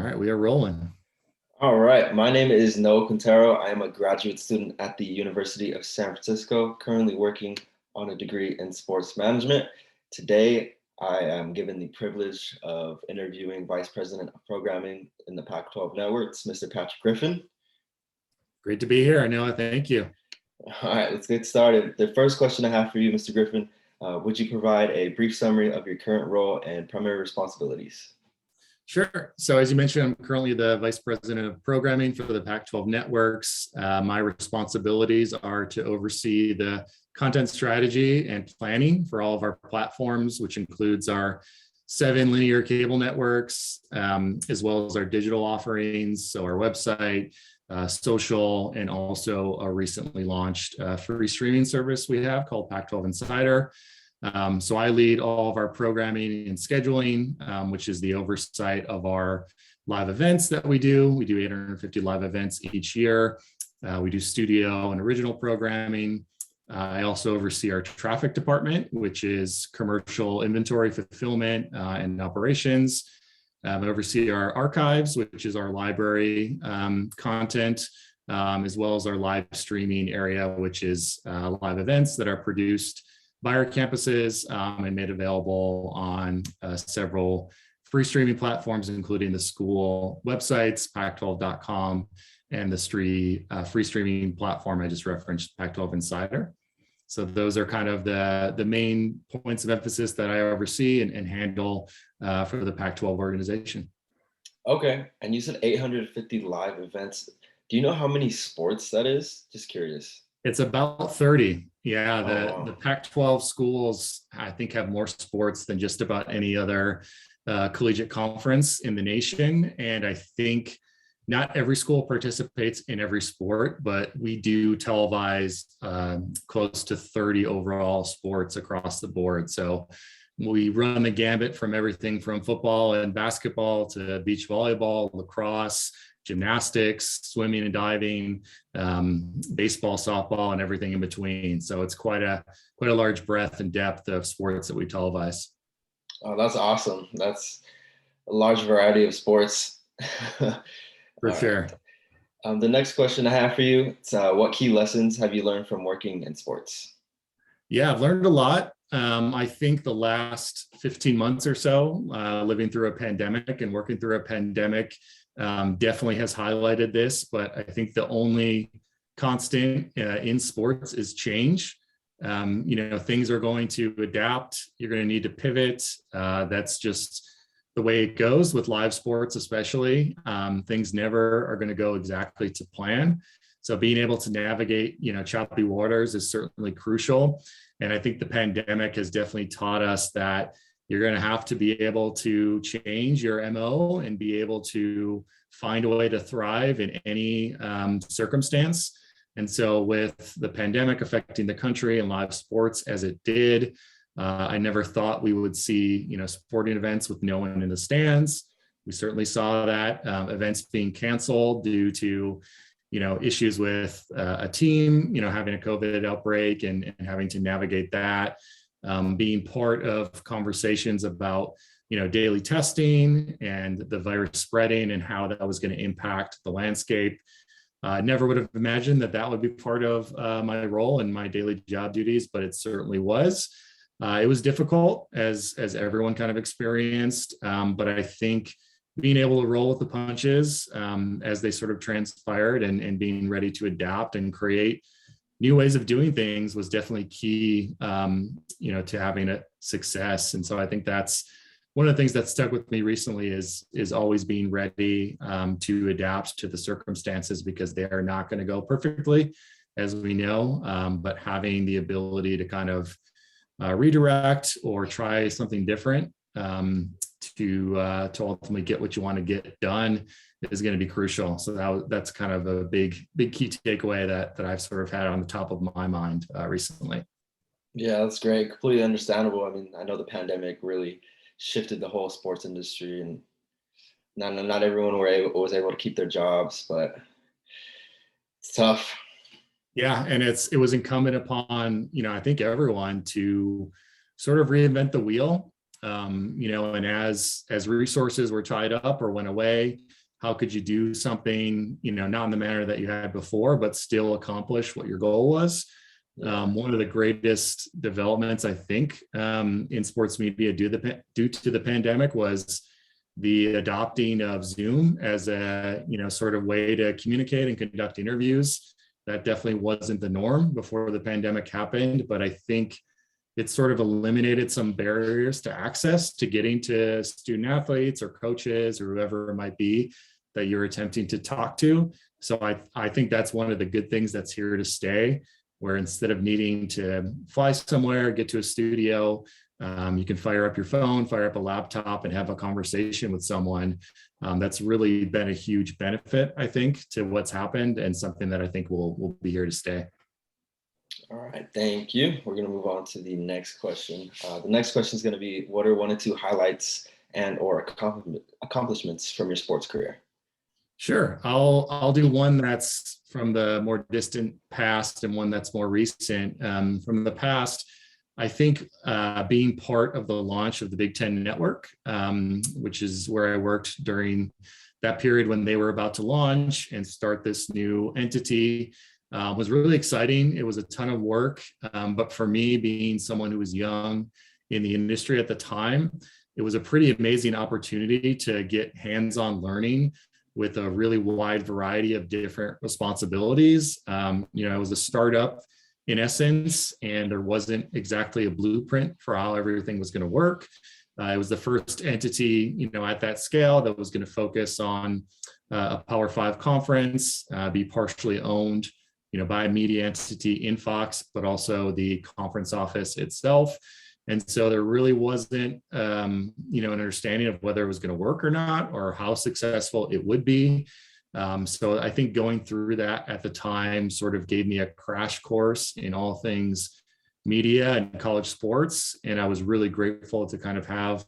right, we are rolling. All right, my name is Noah Quintero. I am a graduate student at the University of San Francisco, currently working on a degree in sports management. Today, I am given the privilege of interviewing Vice President of Programming in the Pac-12 Networks, Mr. Patrick Griffin. Great to be here, Noah. Thank you. All right, let's get started. The first question I have for you, Mr. Griffin, would you provide a brief summary of your current role and primary responsibilities? Sure. So as you mentioned, I'm currently the Vice President of Programming for the Pac-12 Networks. My responsibilities are to oversee the content strategy and planning for all of our platforms, which includes our 7 linear cable networks, as well as our digital offerings, so our website, social, and also a recently launched free streaming service we have called Pac-12 Insider. So I lead all of our programming and scheduling, which is the oversight of our live events that we do. We do 850 live events each year. We do studio and original programming. I also oversee our traffic department, which is commercial inventory fulfillment and operations. I oversee our archives, which is our library content, as well as our live streaming area, which is live events that are produced by our campuses and made available on several free streaming platforms, including the school websites, pac12.com, and the free streaming platform I just referenced, Pac12 Insider. So those are kind of the main points of emphasis that I oversee and handle for the Pac12 organization. Okay, and you said 850 live events. Do you know how many sports that is? Just curious. It's about 30. Yeah, Wow. the Pac-12 schools, I think, have more sports than just about any other collegiate conference in the nation. And I think not every school participates in every sport, but we do televise close to 30 overall sports across the board. So we run the gambit from everything from football and basketball to beach volleyball, lacrosse, gymnastics, swimming and diving, baseball, softball, and everything in between. So it's quite a large breadth and depth of sports that we televise. Oh, that's awesome. That's a large variety of sports. For sure. Right. The next question I have for you is what key lessons have you learned from working in sports? Yeah, I've learned a lot. I think the last 15 months or so, living through a pandemic and working through a pandemic, definitely has highlighted this, but I think the only constant in sports is change. Things are going to adapt. You're going to need to pivot. That's just the way it goes with live sports, especially. Things never are going to go exactly to plan. So being able to navigate, choppy waters is certainly crucial. And I think the pandemic has definitely taught us that you're going to have to be able to change your MO and be able to find a way to thrive in any circumstance. And so with the pandemic affecting the country and live sports as it did, I never thought we would see, sporting events with no one in the stands. We certainly saw that events being canceled due to issues with a team, having a COVID outbreak and having to navigate that, being part of conversations about, daily testing and the virus spreading and how that was going to impact the landscape. I never would have imagined that would be part of my role and my daily job duties, but it certainly was. It was difficult as everyone kind of experienced, but I think being able to roll with the punches as they sort of transpired and being ready to adapt and create new ways of doing things was definitely key, to having a success. And so I think that's one of the things that stuck with me recently is always being ready to adapt to the circumstances, because they are not going to go perfectly, as we know, but having the ability to kind of redirect or try something different to ultimately get what you want to get done is going to be crucial. So that's kind of a big key takeaway that I've sort of had on the top of my mind recently. Yeah, that's great. Completely understandable. I mean, I know the pandemic really shifted the whole sports industry, and not everyone was able to keep their jobs, but it's tough. Yeah, and it was incumbent upon, I think everyone to sort of reinvent the wheel. And as resources were tied up or went away, how could you do something, not in the manner that you had before, but still accomplish what your goal was. One of the greatest developments, I think, in sports media due to the pandemic was the adopting of Zoom as a, sort of way to communicate and conduct interviews. That definitely wasn't the norm before the pandemic happened, but I think it sort of eliminated some barriers to access to getting to student athletes or coaches or whoever it might be that you're attempting to talk to. So I think that's one of the good things that's here to stay, where instead of needing to fly somewhere, get to a studio, you can fire up your phone, fire up a laptop, and have a conversation with someone. That's really been a huge benefit, I think, to what's happened, and something that I think will be here to stay. All right, thank you. We're going to move on to the next question. The next question is going to be, what are 1 or 2 highlights and or accomplishments from your sports career? Sure. I'll do one that's from the more distant past and one that's more recent. From the past, I think being part of the launch of the Big 12 Network, which is where I worked during that period when they were about to launch and start this new entity, was really exciting. It was a ton of work, but for me, being someone who was young in the industry at the time, it was a pretty amazing opportunity to get hands-on learning with a really wide variety of different responsibilities. It was a startup in essence, and there wasn't exactly a blueprint for how everything was going to work. It was the first entity, at that scale that was going to focus on a Power 5 conference, be partially owned, by a media entity in Fox, but also the conference office itself. And so there really wasn't, an understanding of whether it was going to work or not, or how successful it would be. So I think going through that at the time sort of gave me a crash course in all things media and college sports. And I was really grateful to kind of have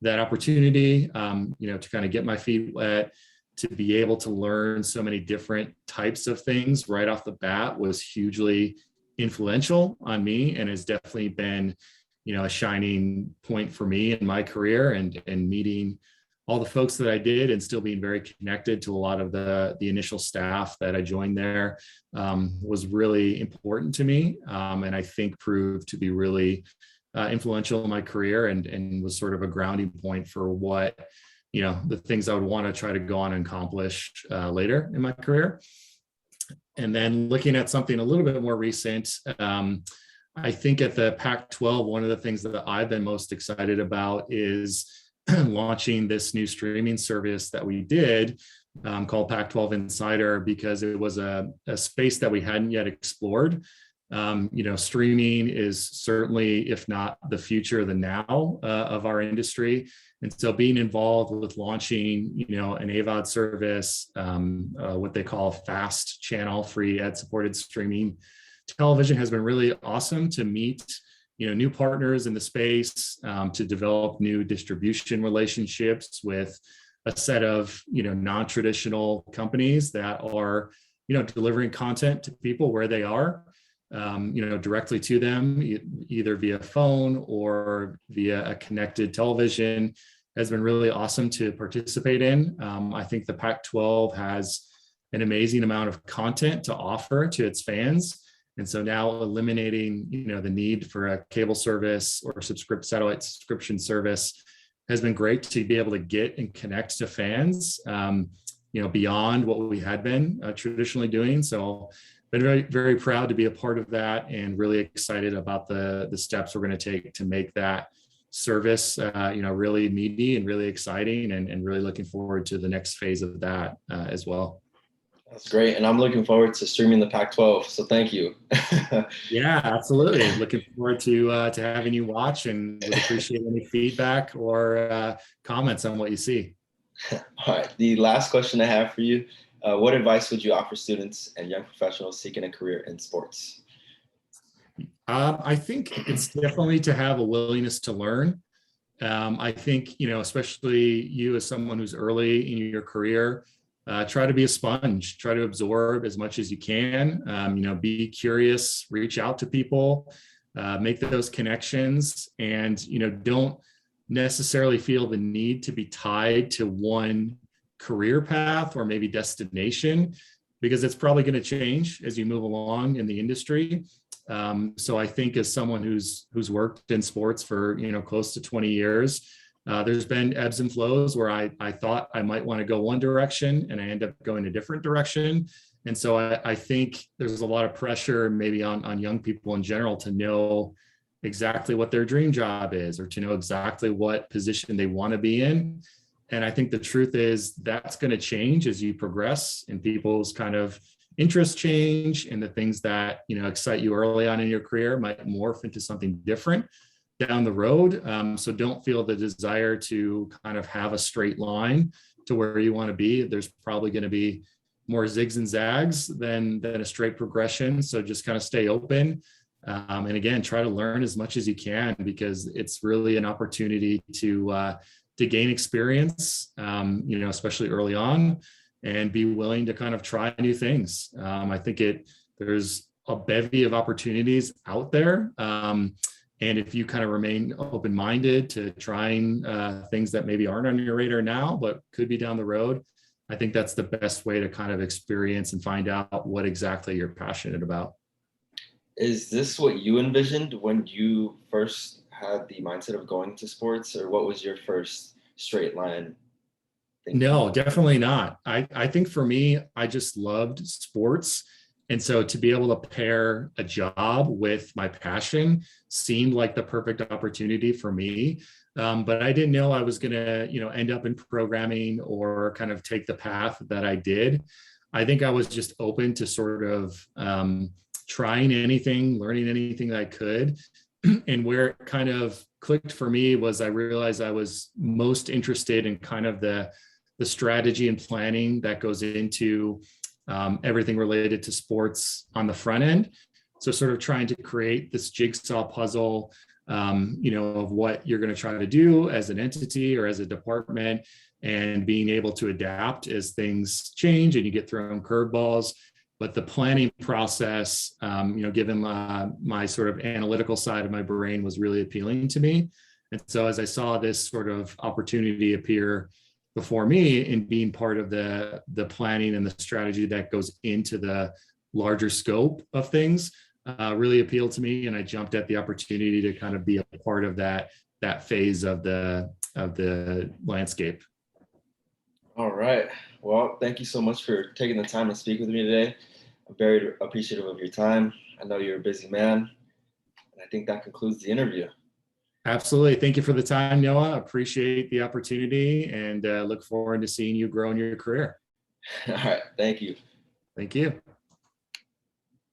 that opportunity, to kind of get my feet wet, to be able to learn so many different types of things right off the bat was hugely influential on me, and has definitely been a shining point for me in my career, and meeting all the folks that I did and still being very connected to a lot of the initial staff that I joined there was really important to me, and I think proved to be really influential in my career, and was sort of a grounding point for what, the things I would want to try to go on and accomplish later in my career. And then looking at something a little bit more recent, I think at the Pac-12, one of the things that I've been most excited about is launching this new streaming service that we did called Pac-12 Insider, because it was a space that we hadn't yet explored. Streaming is certainly, if not the future, the now of our industry. And so being involved with launching, an AVOD service, what they call fast channel, free ad-supported streaming television, has been really awesome to meet, new partners in the space, to develop new distribution relationships with a set of, non-traditional companies that are, delivering content to people where they are, directly to them, either via phone or via a connected television, has been really awesome to participate in. I think the Pac-12 has an amazing amount of content to offer to its fans. And so now eliminating, the need for a cable service or satellite subscription service has been great to be able to get and connect to fans, beyond what we had been traditionally doing. So been very, very proud to be a part of that, and really excited about the steps we're going to take to make that service, really meaty and really exciting, and really looking forward to the next phase of that as well. That's great. And I'm looking forward to streaming the Pac-12. So thank you. Yeah, absolutely. Looking forward to having you watch, and would appreciate any feedback or comments on what you see. All right. The last question I have for you, what advice would you offer students and young professionals seeking a career in sports? I think it's definitely to have a willingness to learn. I think, especially you as someone who's early in your career, try to be a sponge, try to absorb as much as you can, be curious, reach out to people, make those connections, and, don't necessarily feel the need to be tied to one career path or maybe destination, because it's probably going to change as you move along in the industry. So I think as someone who's worked in sports for, close to 20 years, there's been ebbs and flows where I thought I might want to go one direction and I end up going a different direction. And so I think there's a lot of pressure maybe on young people in general to know exactly what their dream job is, or to know exactly what position they want to be in. And I think the truth is that's going to change as you progress and people's kind of interests change, and the things that, excite you early on in your career might morph into something different down the road. So don't feel the desire to kind of have a straight line to where you want to be. There's probably going to be more zigs and zags than a straight progression. So just kind of stay open. And again, try to learn as much as you can, because it's really an opportunity to gain experience, especially early on, and be willing to kind of try new things. I think there's a bevy of opportunities out there. And if you kind of remain open-minded to trying things that maybe aren't on your radar now, but could be down the road, I think that's the best way to kind of experience and find out what exactly you're passionate about. Is this what you envisioned when you first had the mindset of going to sports, or what was your first straight line thinking? No, definitely not. I think for me, I just loved sports. And so to be able to pair a job with my passion seemed like the perfect opportunity for me. But I didn't know I was going to, end up in programming or kind of take the path that I did. I think I was just open to sort of trying anything, learning anything that I could. And where it kind of clicked for me was I realized I was most interested in kind of the strategy and planning that goes into everything related to sports on the front end. So sort of trying to create this jigsaw puzzle, of what you're going to try to do as an entity or as a department, and being able to adapt as things change and you get thrown curveballs. But the planning process, given my sort of analytical side of my brain, was really appealing to me. And so as I saw this sort of opportunity appear before me in being part of the planning and the strategy that goes into the larger scope of things, really appealed to me. And I jumped at the opportunity to kind of be a part of that phase of the landscape. All right. Well, thank you so much for taking the time to speak with me today. I'm very appreciative of your time. I know you're a busy man, and I think that concludes the interview. Absolutely. Thank you for the time, Noah. Appreciate the opportunity, and look forward to seeing you grow in your career. All right. Thank you. Thank you.